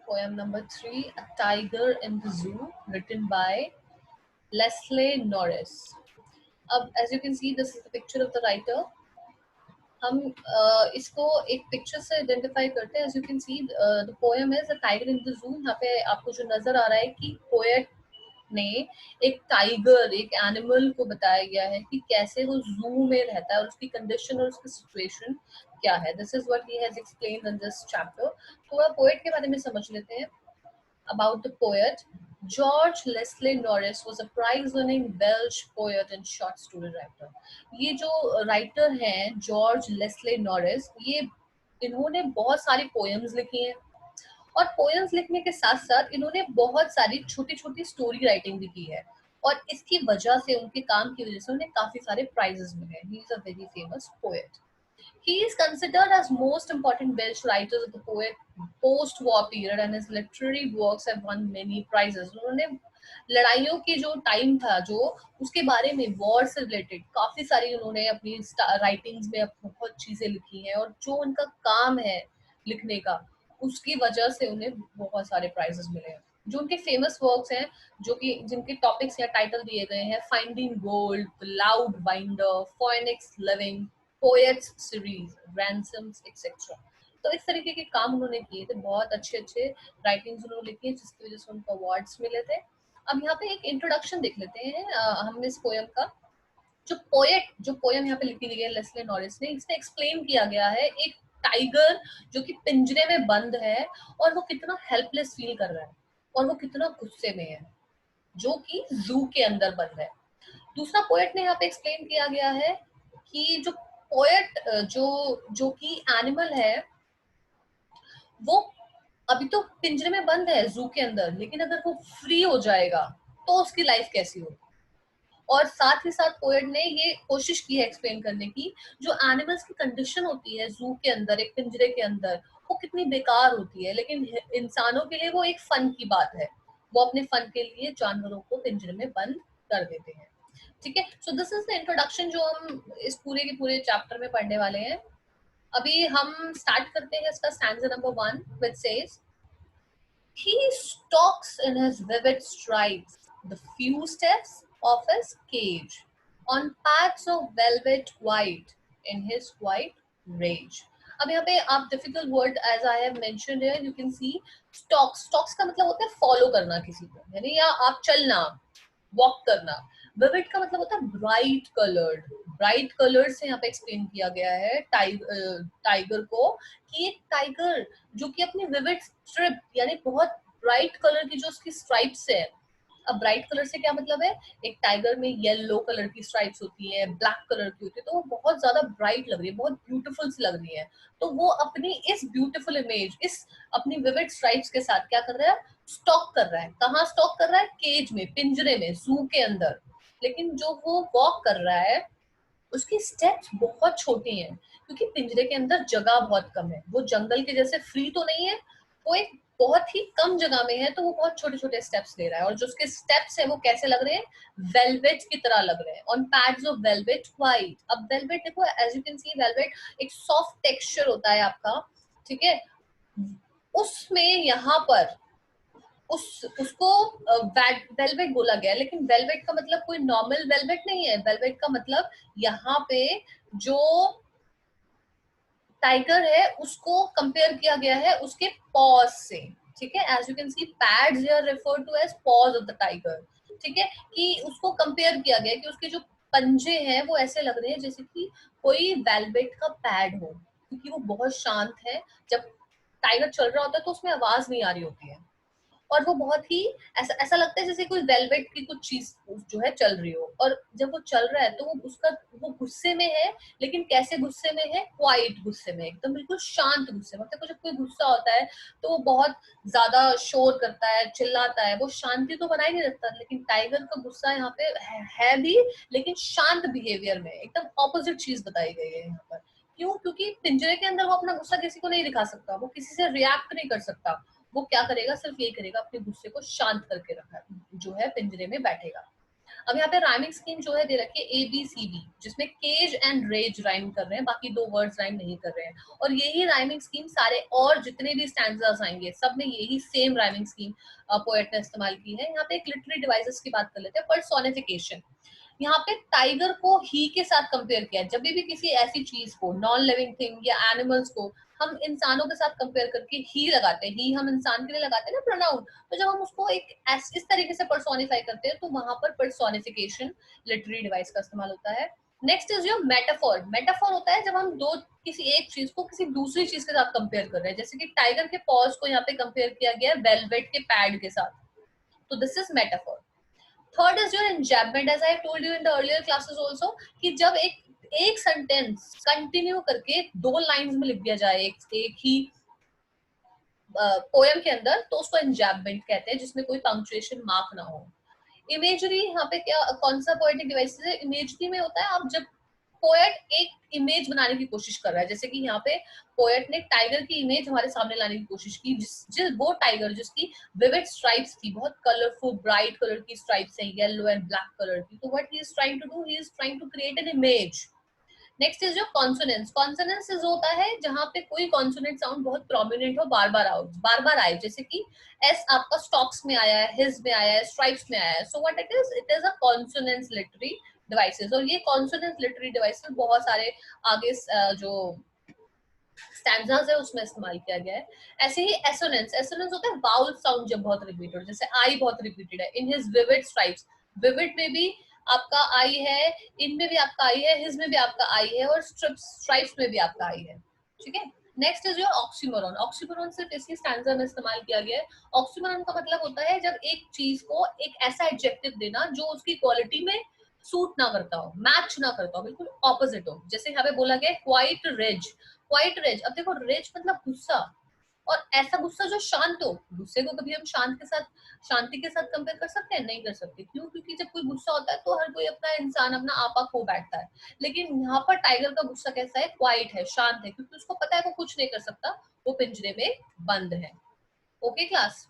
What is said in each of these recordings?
poem number 3, A Tiger in the Zoo, written by Leslie Norris. As you can see, this is the picture of the writer. हम इसको एक picture से identify करते हैं. As you can see the poem is a tiger in the zoo. यहाँ पे आपको जो नजर आ रहा है कि पोएट ने एक टाइगर, एक एनिमल को बताया गया है कि कैसे वो जू में रहता है और उसकी कंडीशन और उसकी सिचुएशन क्या है. This is what he has explained in this chapter. थोड़ा पोएट के बारे में समझ लेते हैं. About the poet, George Leslie Norris was a prize-winning Welsh poet and short story writer. ये जो राइटर हैं जॉर्ज लेस्ले नॉरिस, ये इन्होंने बहुत सारी पोएम्स लिखी हैं और पोएम्स लिखने के साथ साथ इन्होंने बहुत सारी छोटी छोटी स्टोरी राइटिंग भी की है और इसकी वजह से, उनके काम की वजह से उन्हें काफी सारे प्राइजेस मिले. He is a very famous poet. He is considered as most important Welsh writers of the post-war period, and his literary works have won many prizes. उन्होंने लड़ाइयों की जो टाइम था, जो उसके बारे में, वॉर से रिलेटेड काफी सारी उन्होंने अपनी राइटिंग्स में बहुत चीजें लिखी हैं और जो उनका काम है लिखने का, उसकी वजह से उन्हें बहुत सारे प्राइजेस मिले हैं. जो उनके फेमस वर्क्स हैं, जो कि जिनके टॉपिक्स या टाइटल दिए गए हैं, finding gold, loud winder, phoenix living, poets series, ransoms etcetera. तो इस तरीके के काम उन्होंने किए थे. बहुत अच्छे अच्छे राइटिंग्स उन्होंने लिखी है जिसकी वजह से उनको अवार्ड्स मिले थे. अब यहाँ पे एक इंट्रोडक्शन देख लेते हैं हम इस पोएम का. जो पोएम यहाँ पे लिखी गई है लेस्ले नॉरिस ने, इसमें एक्सप्लेन किया गया है एक टाइगर जो कि पिंजरे में बंद है और वो कितना हेल्पलेस फील कर रहा है और वो कितना गुस्से में है, जो कि जू के अंदर बंद है. दूसरा पोएट ने यहाँ पे एक्सप्लेन किया गया है कि जो पोएट जो कि एनिमल है, वो अभी तो पिंजरे में बंद है जू के अंदर, लेकिन अगर वो फ्री हो जाएगा तो उसकी लाइफ कैसी होगी. और साथ ही साथ पोएट ने ये कोशिश की है एक्सप्लेन करने की, जो एनिमल्स की कंडीशन होती है जू के अंदर, एक पिंजरे के अंदर, वो कितनी बेकार होती है, लेकिन इंसानों के लिए वो एक फन की बात है. वो अपने फन के लिए जानवरों को पिंजरे में बंद कर देते हैं. ठीक है. So this is the introduction जो हम इस पूरे के पूरे चैप्टर में पढ़ने वाले हैं. अभी हम स्टार्ट करते हैं इसका stanza number 1 which says, he stalks in his vivid strides the few steps of his cage on paths of velvet white in his white rage. अब यहाँ पे आप difficult word as I have mentioned here, you can see stalks. Stalks का मतलब होता है follow करना किसी को, यानी या आप चलना, वॉक करना. विविड का मतलब होता है ब्राइट कलर्ड. ब्राइट कलर्ड से यहाँ पे एक्सप्लेन किया गया है टाइगर को, कि एक टाइगर जो कि अपनी विविड स्ट्रिप, यानी बहुत ब्राइट कलर की जो उसकी स्ट्राइप्स है. अब ब्राइट कलर से क्या मतलब है, एक टाइगर में येलो कलर की स्ट्राइप्स होती है, ब्लैक कलर की होती है, तो वो बहुत ज्यादा ब्राइट लग रही है, बहुत ब्यूटीफुल सी लग रही है. तो वो अपनी इस ब्यूटीफुल इमेज, इस अपनी विविड स्ट्राइप्स के साथ क्या कर रहा है, स्टॉक कर रहा है. कहाँ स्टॉक कर रहा है, केज में, पिंजरे में, जू के अंदर. लेकिन जो वो वॉक कर रहा है, उसकी स्टेप्स बहुत छोटी हैं क्योंकि पिंजरे के अंदर जगह बहुत कम है. वो जंगल के जैसे फ्री तो नहीं है, वो एक बहुत ही कम जगह में है, तो वो बहुत छोटे छोटे स्टेप्स ले रहा है. और जो उसके स्टेप्स है वो कैसे लग रहे हैं, वेलवेट की तरह लग रहे हैं, on pads of velvet quiet. अब वेलवेट देखो, as you can see, velvet एक सॉफ्ट टेक्सचर होता है आपका. ठीक है. उसमें यहाँ पर उसको वेलवेट बोला गया, लेकिन वेलवेट का मतलब कोई नॉर्मल वेलवेट नहीं है. वेलवेट का मतलब यहाँ पे जो टाइगर है उसको कंपेयर किया गया है उसके पॉज से. ठीक है. As you can see, pads here refer to as paws of the tiger. ठीक है. कि उसको कंपेयर किया गया कि उसके जो पंजे हैं वो ऐसे लग रहे हैं जैसे कि कोई वेलवेट का पैड हो, क्योंकि वो बहुत शांत है. जब टाइगर चल रहा होता है तो उसमें आवाज नहीं आ रही होती है और वो बहुत ही ऐसा ऐसा लगता है जैसे कोई वेलवेट की कुछ चीज जो है चल रही हो. और जब वो चल रहा है तो वो गुस्से में है, लेकिन कैसे गुस्से में है, क्वाइट गुस्से में, एकदम बिल्कुल शांत गुस्से में. मतलब जब कोई गुस्सा होता है तो वो बहुत ज्यादा शोर करता है, चिल्लाता है, वो शांति तो बनाए नहीं रखता. लेकिन टाइगर का गुस्सा यहाँ पे है भी, लेकिन शांत बिहेवियर में, एकदम ऑपोजिट चीज बताई गई है यहाँ पर. क्यों? क्योंकि पिंजरे के अंदर वो अपना गुस्सा किसी को नहीं दिखा सकता, वो किसी से रिएक्ट नहीं कर सकता. वो क्या करेगा, सिर्फ ये करेगा, अपने गुस्से को शांत करके रखा जो है पिंजरे में बैठेगा. अब यहाँ पे राइमिंग स्कीम जो है दे रखी है ABCD, जिसमें केज एंड रेज राइम कर रहे हैं, बाकी 2 वर्ड्स राइम नहीं कर रहे हैं। और यही राइमिंग स्कीम सारे और जितने भी स्टैंजास आएंगे सब में यही सेम राइमिंग स्कीम पोएट ने इस्तेमाल की है। यहाँ पे एक लिटरेरी डिवाइसेस की बात कर लेते हैं। पर्सोनिफिकेशन, यहाँ पे टाइगर को ही के साथ कंपेयर किया है। जब भी किसी ऐसी चीज को, नॉन लिविंग थिंग या एनिमल्स को हम इंसानों के साथ कंपेयर करके ही लगाते हैं, ही हम इंसान के लिए लगाते हैं ना प्रोनाउन, तो जब हम उसको एक इस तरीके से पर्सोनिफाई करते हैं तो वहां पर पर्सोनिफिकेशन लिटरेरी डिवाइस का इस्तेमाल होता है। Next is your metaphor. Metaphor होता है जब हम दो किसी एक चीज को किसी दूसरी चीज के साथ कंपेयर कर रहे हैं, जैसे कि टाइगर के पॉज को यहाँ पे कंपेयर किया गया है वेलवेट के पैड के साथ, तो this is metaphor. Third is your enjambment, as I told you in the earlier classes also, कि जब एक सेंटेंस कंटिन्यू करके 2 लाइंस में लिख दिया जाए एक ही पोएम के अंदर, तो उसको एन्जैम्पमेंट कहते हैं, जिसमें कोई पंक्चुएशन मार्क ना हो। इमेजरी, यहाँ पे क्या कौन सा पोएटिक डिवाइस है? इमेजरी में होता है आप जब पोएट एक इमेज बनाने की कोशिश कर रहा है, जैसे कि यहाँ पे पोएट ने टाइगर की इमेज हमारे सामने लाने की कोशिश की, जिस वो टाइगर जिसकी विविड स्ट्राइप्स थी, बहुत कलरफुल ब्राइट कलर की स्ट्राइप्स हैं, येलो एंड ब्लैक कलर की। तो what he is trying to do, he is trying to create an image. Next is जो कॉन्सोनेंस। कॉन्सोनेंस होता है जहां पे कोई कॉन्सोनेंट साउंड बहुत प्रोमिनेंट हो, बार बार आए, जैसे कि एस आपका स्टॉक्स में आया है, हिज में आया है, स्ट्राइप्स में आया है। So what it is a consonance literary devices. और ये कॉन्सोनेंस लिटरेरी डिवाइसेस बहुत सारे आगे जो स्टैंजास है उसमें इस्तेमाल किया गया है। ऐसे ही एसोनेंस। एसोनेंस होता है वाउल साउंड जब बहुत रिपीटेड, जैसे आई बहुत रिपीटेड है, in his vivid stripes, vivid में भी आपका आई है, इनमें भी आपका आई है, हिज में भी आपका आई है, और स्ट्राइप्स में भी आपका आई है। ठीक है। Next is your oxymoron. Oxymoron सिर्फ इसी स्टैंजा में इस्तेमाल किया गया है। ऑक्सीमोरॉन का मतलब होता है जब एक चीज को एक ऐसा एडजेक्टिव देना जो उसकी क्वालिटी में सूट ना करता हो, मैच ना करता हो, बिल्कुल ऑपोजिट हो। जैसे यहाँ पे बोला गया क्वाइट रिज, क्वाइट रेज। अब देखो रेज मतलब गुस्सा, और ऐसा गुस्सा जो शांत हो। गुस्से को कभी हम शांति के साथ कंपेयर कर सकते हैं? नहीं कर सकते। क्यों? क्योंकि जब कोई गुस्सा होता है तो हर कोई अपना इंसान अपना आपा खो बैठता है। लेकिन यहाँ पर टाइगर का गुस्सा कैसा है? क्वाइट है, शांत है, क्योंकि उसको पता है वो कुछ नहीं कर सकता, वो पिंजरे में बंद है। Okay class.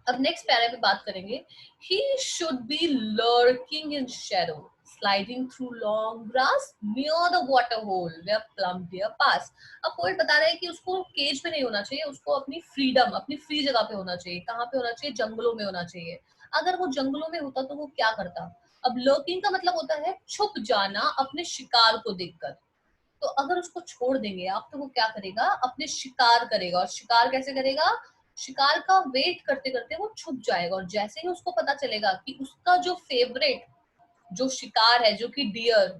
अब नेक्स्ट पैरा पे बात करेंगे। He should be lurking in shadow, sliding through long grass near the water hole where plum deer pass. अब पोएट बता रहा है कि उसको केज में नहीं होना चाहिए, उसको अपनी फ्रीडम, अपनी फ्री जगह पे होना चाहिए। कहाँ पे होना चाहिए? जंगलों में होना चाहिए। अगर वो जंगलों में होता तो वो क्या करता? अब लर्किंग का मतलब होता है छुप जाना अपने शिकार को देखकर। तो अगर उसको छोड़ देंगे आप तो वो क्या करेगा? अपने शिकार करेगा। और शिकार कैसे करेगा? शिकार का वेट करते करते वो छुप जाएगा, और जैसे ही उसको पता चलेगा कि उसका जो फेवरेट जो शिकार है, जो कि डियर,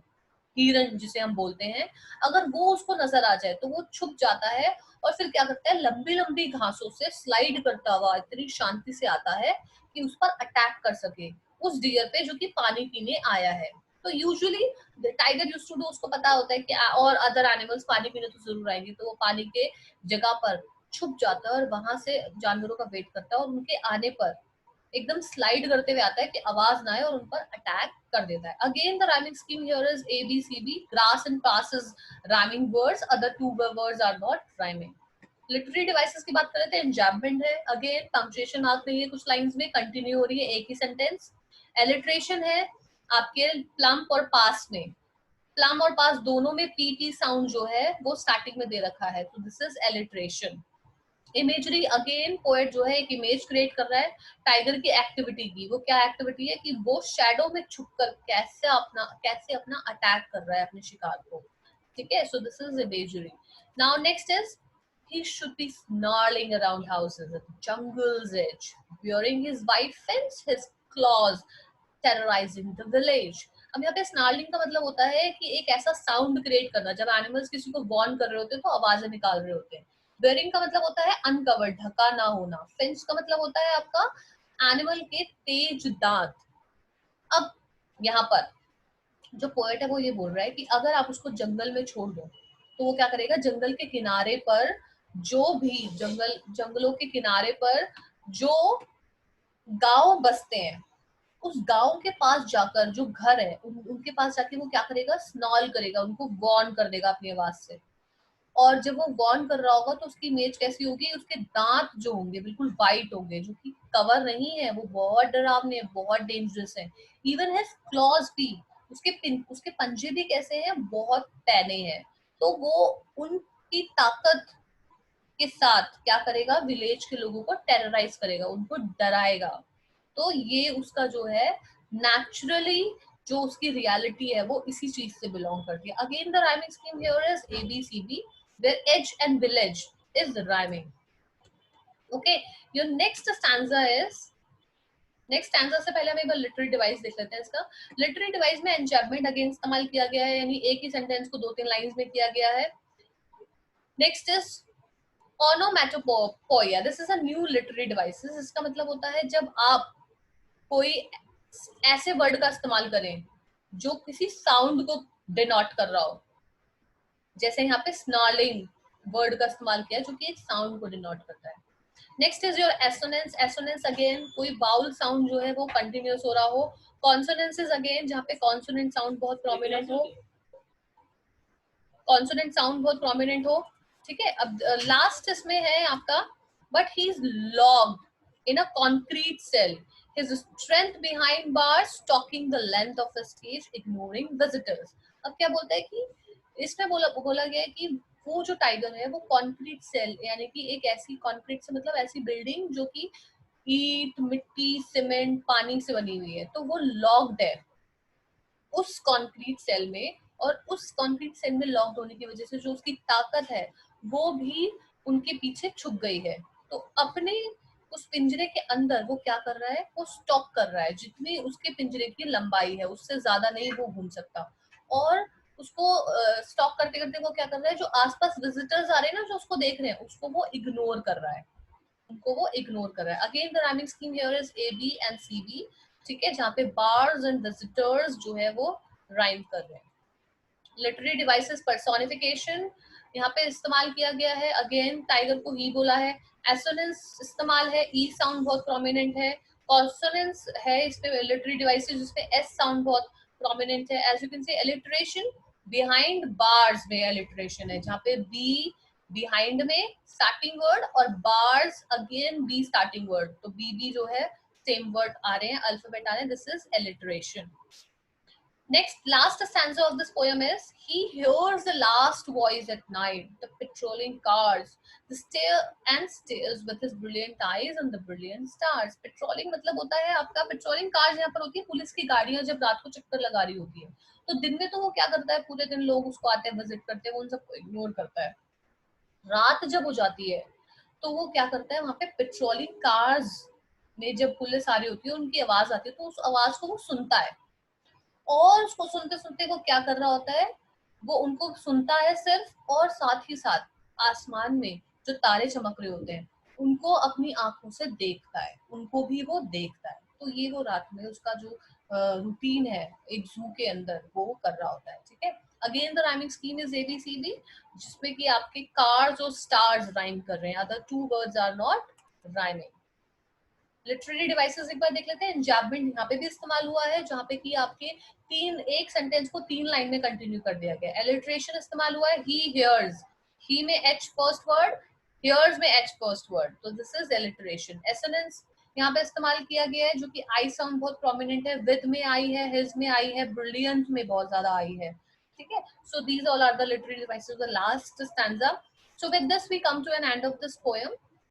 हिरन जिसे हम बोलते हैं, अगर वो उसको नजर आ जाए तो वो छुप जाता है। और फिर क्या करता है? लंबी लंबी घासों से स्लाइड करता हुआ इतनी शांति से आता है कि उस पर अटैक कर सके, उस डियर पे जो कि पानी पीने आया है। तो usually tiger used to do, उसको पता होता है कि और अदर एनिमल्स पानी पीने तो जरूर आएंगे, तो वो पानी के जगह पर छुप जाता है और वहां से जानवरों का वेट करता है, और उनके आने पर एकदम स्लाइड करते हुए आता है कि आवाज ना आए, और उन पर अटैक कर देता है। Again the rhyming scheme here is ABCD, grass and pass is rhyming words, other two words are not rhyming. Literary devices की बात करें तो एन्जैम्पमेंट है, अगेन पंक्चुएशन मार्क नहीं है कुछ लाइंस में, कंटिन्यू हो रही है एक ही सेंटेंस। एलिट्रेशन है आपके प्लम और पास में, प्लम और पास दोनों में PT साउंड जो है वो स्टार्टिंग में दे रखा है, तो this is alliteration. Imagery, again poet जो है एक इमेज क्रिएट कर रहा है टाइगर की एक्टिविटी की। वो क्या एक्टिविटी है? कि वो शैडो में छुपकर कैसे अपना अटैक कर रहा है अपने शिकार को। ठीक है। So this is imagery. Now next is he should be snarling around houses at the jungle's edge, wearing his white fence, his claws terrorizing the village. अब यहाँ पे स्नार्लिंग का मतलब होता है कि एक ऐसा साउंड क्रिएट करना जब एनिमल्स किसी को वॉर्न कर रहे होते हैं तो आवाजें निकाल रहे होते हैं। वेयरिंग का मतलब होता है अनकवर्ड, ढका ना होना। फेंस का मतलब होता है आपका एनिमल के तेज दांत। अब यहाँ पर जो पोएट है वो ये बोल रहा है कि अगर आप उसको जंगल में छोड़ दो तो वो क्या करेगा? जंगल के किनारे पर जो भी जंगलों के किनारे पर जो गांव बसते हैं, उस गांव के पास जाकर जो घर है उनके पास जाके वो क्या करेगा? स्नॉल करेगा, उनको वॉर्न कर देगा अपनी आवाज से। और जब वो वार्न कर रहा होगा तो उसकी इमेज कैसी होगी, उसके दांत जो होंगे बिल्कुल वाइट होंगे, जो कि कवर नहीं है, वो बहुत डरावने हैं, बहुत डेंजरस है। इवन हिज क्लॉज भी, उसके पंजे भी कैसे हैं, बहुत पैने हैं। तो वो उनकी ताकत के साथ क्या करेगा, विलेज के लोगों को टेरराइज करेगा, उनको डराएगा। तो ये उसका जो है नेचुरली जो उसकी रियलिटी है वो इसी चीज से बिलोंग करती है। Again the rhyming scheme here is ABCB where edge and village is rhyming. Okay, your next stanza is, next stanza से पहले हम एक बार लिटरेरी डिवाइस देख लेते हैं इसका। लिटरेरी डिवाइस में एन्चैंटमेंट अगेन इस्तेमाल किया गया है, यानी एक ही सेंटेंस को 2-3 लाइंस में किया गया है। Next is onomatopoeia, this is a new literary device. इसका मतलब होता है जब आप कोई ऐसे वर्ड का इस्तेमाल करें जो किसी साउंड को डिनोट कर रहा हो, जैसे यहाँ पे स्नॉर्लिंग वर्ड का इस्तेमाल किया जो कि एक साउंड को डिनोट करता है। Next is your assonance. Assonance again कोई वाउल साउंड जो है वो कंटिन्यूस हो रहा हो। कॉन्सोनेंस इज अगेन जहाँ पे कॉन्सोनेंट साउंड बहुत प्रोमिनेंट हो, कॉन्सोनेंट साउंड बहुत प्रोमिनेंट हो। ठीक है, अब लास्ट इसमें है आपका, but he is locked in a concrete cell, his strength behind bars stalking the length of the stage ignoring visitors. अब क्या बोलता है कि इसमें बोला गया है कि वो जो टाइगर है वो कॉन्क्रीट सेल, यानी कि एक ऐसी कॉन्क्रीट से मतलब ऐसी बिल्डिंग जो कि ईट, मिट्टी, सीमेंट, पानी से बनी हुई है, तो वो लॉक्ड है उस कंक्रीट सेल में। और उस कंक्रीट सेल में लॉक्ड होने की वजह से जो उसकी ताकत है वो भी उनके पीछे छुप गई है। तो अपने उस पिंजरे के अंदर वो क्या कर रहा है, वो स्टॉक कर रहा है, जितनी उसके पिंजरे की लंबाई है उससे ज्यादा नहीं वो घूम सकता। और उसको स्टॉक करते करते वो क्या कर रहा है, जो आसपास विजिटर्स आ रहे हैं ना, जो उसको देख रहे हैं, उसको वो इग्नोर कर रहा है, उनको वो इग्नोर कर रहा है। Again the rhyming scheme here is AB and CB। ठीक है, जहाँ पे बार्स एंड विजिटर्स जो है वो राइम कर रहे हैं। लिटरेरी डिवाइसेस पर्सोनिफिकेशन यहाँ पे इस्तेमाल किया गया है। अगेन टाइगर को ही बोला है। एसोनेंस इस्तेमाल है, ई साउंड बहुत प्रोमिनेंट है। कॉन्सोनेंस है इस पे लिटरेरी डिवाइसेस जिसमें एस साउंड बहुत प्रोमिनेंट है। As you can see alliteration behind bars में एलिट्रेशन है, जहाँ पे बी बिहाइंड में स्टार्टिंग वर्ड और bars again B starting word, तो बी जो है सेम वर्ड आ रहे हैं, अल्फाबेट आ रहे हैं, this is alliteration. Next, last stanza of this poem is, he hears the last voice at night, the patrolling cars, the stare and stares with his brilliant eyes and the brilliant stars. Patrolling मतलब होता है आपका, patrolling cars यहाँ पर होती है police की गाड़ियां जब रात को चक्कर लगा रही होती है। तो दिन में तो वो क्या करता है, पूरे दिन लोग उसको आते हैं, विजिट करते हैं, वो उन सबको इग्नोर करता है। रात जब हो जाती है तो वो क्या करता है, वहां पे पेट्रोलिंग कार्स में जब पुलिस आ रही होती है, उनकी आवाज आती है, तो उस आवाज को वो सुनता है। और उसको सुनते सुनते वो क्या कर रहा होता है, वो उनको सुनता है सिर्फ, और साथ ही साथ आसमान में जो तारे चमक रहे होते हैं उनको अपनी आंखों से देखता है, उनको भी वो देखता है। तो ये वो रात में उसका जो रूटीन है एक जू के अंदर वो कर रहा होता है। ठीक है, again the rhyming scheme is ABCD, जिसमें कि आपके कार्स और स्टार्स राइम कर रहे हैं, other two words are not rhyming. Literary devices एक बार देख लेते हैं। एन्जैम्बमेंट यहाँ पे भी इस्तेमाल हुआ है, जहाँ पे कि आपके एक सेंटेंस को 3 लाइन में कंटिन्यू कर दिया गया। एलिट्रेशन इस्तेमाल हुआ है, ही हियर्स, ही में H फर्स्ट वर्ड, हियर्स में H फर्स्ट वर्ड, तो दिस इज एलिट्रेशन। एसोनेंस यहाँ पे इस्तेमाल किया गया है, जो कि आई साउंड बहुत प्रोमिनेंट है, विद में आई है, हिज में आई है, ब्रिलियंट में बहुत ज्यादा आई है। ठीक है, so these all are the literary devices, the last stanza. So with this we come to an end of this poem.